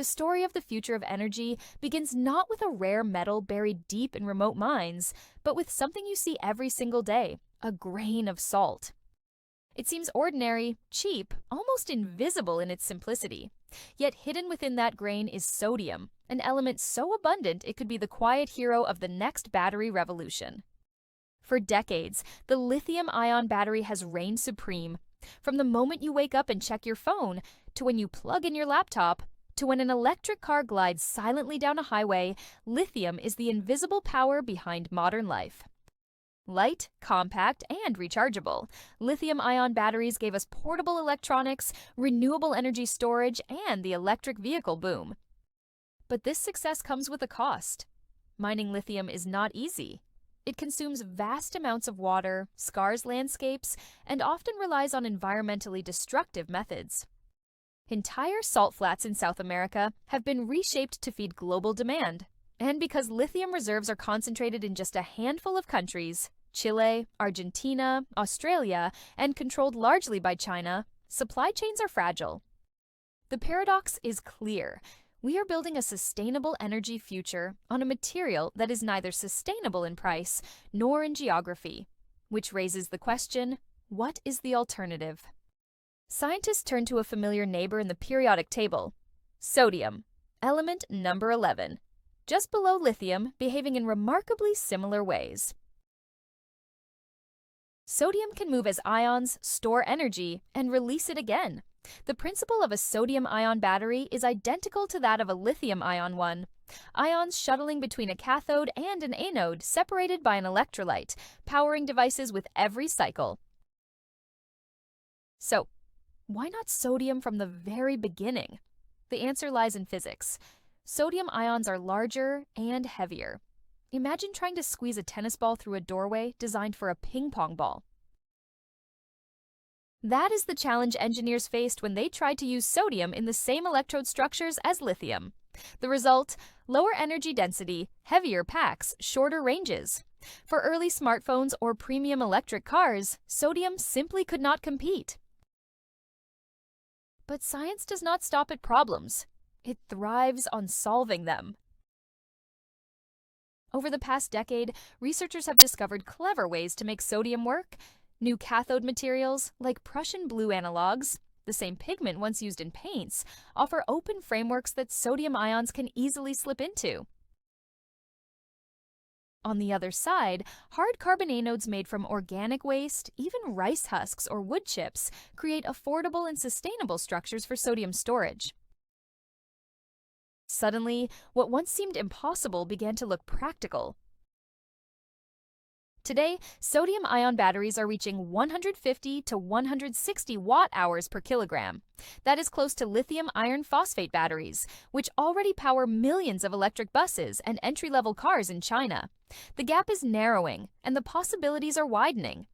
the story of the future of energy begins not with a rare metal buried deep in remote mines, but with something you see every single day, a grain of salt. It seems ordinary, cheap, almost invisible in its simplicity. Yet hidden within that grain is sodium, an element so abundant it could be the quiet hero of the next battery revolution. For decades, the lithium-ion battery has reigned supreme. From the moment you wake up and check your phone, to when you plug in your laptop, to when an electric car glides silently down a highway, lithium is the invisible power behind modern life. Light, compact, and rechargeable, lithium-ion batteries gave us portable electronics, renewable energy storage, and the electric vehicle boom. But this success comes with a cost. Mining lithium is not easy. It consumes vast amounts of water, scars landscapes, and often relies on environmentally destructive methods. Entire salt flats in South America have been reshaped to feed global demand. And because lithium reserves are concentrated in just a handful of countries, Chile, Argentina, Australia, and controlled largely by China, supply chains are fragile. The paradox is clear. We are building a sustainable energy future on a material that is neither sustainable in price nor in geography, which raises the question, what is the alternative? Scientists turn to a familiar neighbor in the periodic table, sodium, element number 11. Just below lithium, behaving in remarkably similar ways. Sodium can move as ions, store energy, and release it again. The principle of a sodium-ion battery is identical to that of a lithium-ion one. Ions shuttling between a cathode and an anode separated by an electrolyte, powering devices with every cycle. So, why not sodium from the very beginning? The answer lies in physics. Sodium ions are larger and heavier. Imagine trying to squeeze a tennis ball through a doorway designed for a ping-pong ball. That is the challenge engineers faced when they tried to use sodium in the same electrode structures as lithium. The result? Lower energy density, heavier packs, shorter ranges. For early smartphones or premium electric cars, sodium simply could not compete. But science does not stop at problems. It thrives on solving them. Over the past decade, researchers have discovered clever ways to make sodium work. New cathode materials, like Prussian blue analogs, the same pigment once used in paints, offer open frameworks that sodium ions can easily slip into. On the other side, hard carbon anodes made from organic waste, even rice husks or wood chips, create affordable and sustainable structures for sodium storage. Suddenly, what once seemed impossible began to look practical. Today, sodium-ion batteries are reaching 150 to 160 watt-hours per kilogram. That is close to lithium iron phosphate batteries, which already power millions of electric buses and entry-level cars in China. The gap is narrowing, and the possibilities are widening.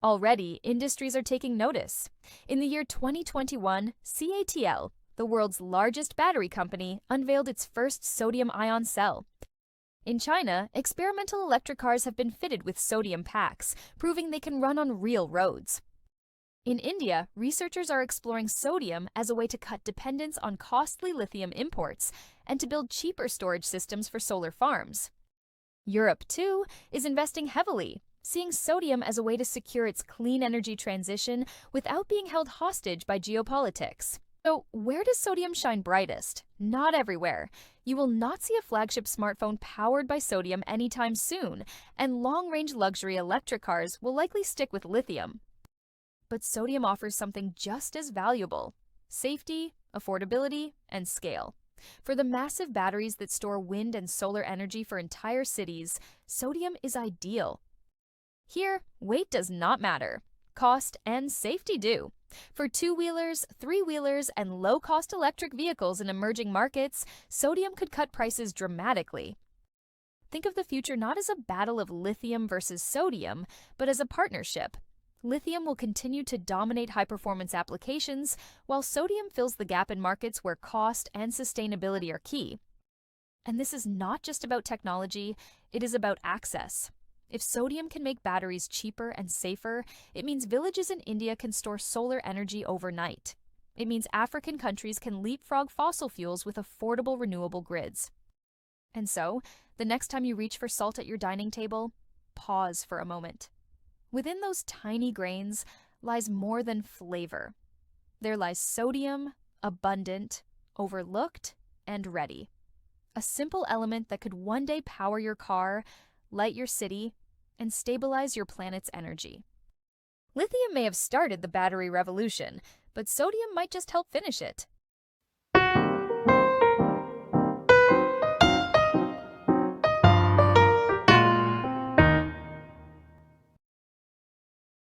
Already, industries are taking notice. In the year 2021, CATL, the world's largest battery company, unveiled its first sodium-ion cell. In China, experimental electric cars have been fitted with sodium packs, proving they can run on real roads. In India, researchers are exploring sodium as a way to cut dependence on costly lithium imports and to build cheaper storage systems for solar farms. Europe, too, is investing heavily, seeing sodium as a way to secure its clean energy transition without being held hostage by geopolitics. So, where does sodium shine brightest? Not everywhere. You will not see a flagship smartphone powered by sodium anytime soon, and long-range luxury electric cars will likely stick with lithium. But sodium offers something just as valuable: safety, affordability, and scale. For the massive batteries that store wind and solar energy for entire cities, sodium is ideal. Here, weight does not matter. Cost and safety do. For two-wheelers, three-wheelers, and low-cost electric vehicles in emerging markets, sodium could cut prices dramatically. Think of the future not as a battle of lithium versus sodium, but as a partnership. Lithium will continue to dominate high-performance applications, while sodium fills the gap in markets where cost and sustainability are key. And this is not just about technology, it is about access. If sodium can make batteries cheaper and safer, it means villages in India can store solar energy overnight. It means African countries can leapfrog fossil fuels with affordable renewable grids. And so, the next time you reach for salt at your dining table, pause for a moment. Within those tiny grains lies more than flavor. There lies sodium, abundant, overlooked, and ready. A simple element that could one day power your car, light your city, and stabilize your planet's energy. Lithium may have started the battery revolution, but sodium might just help finish it.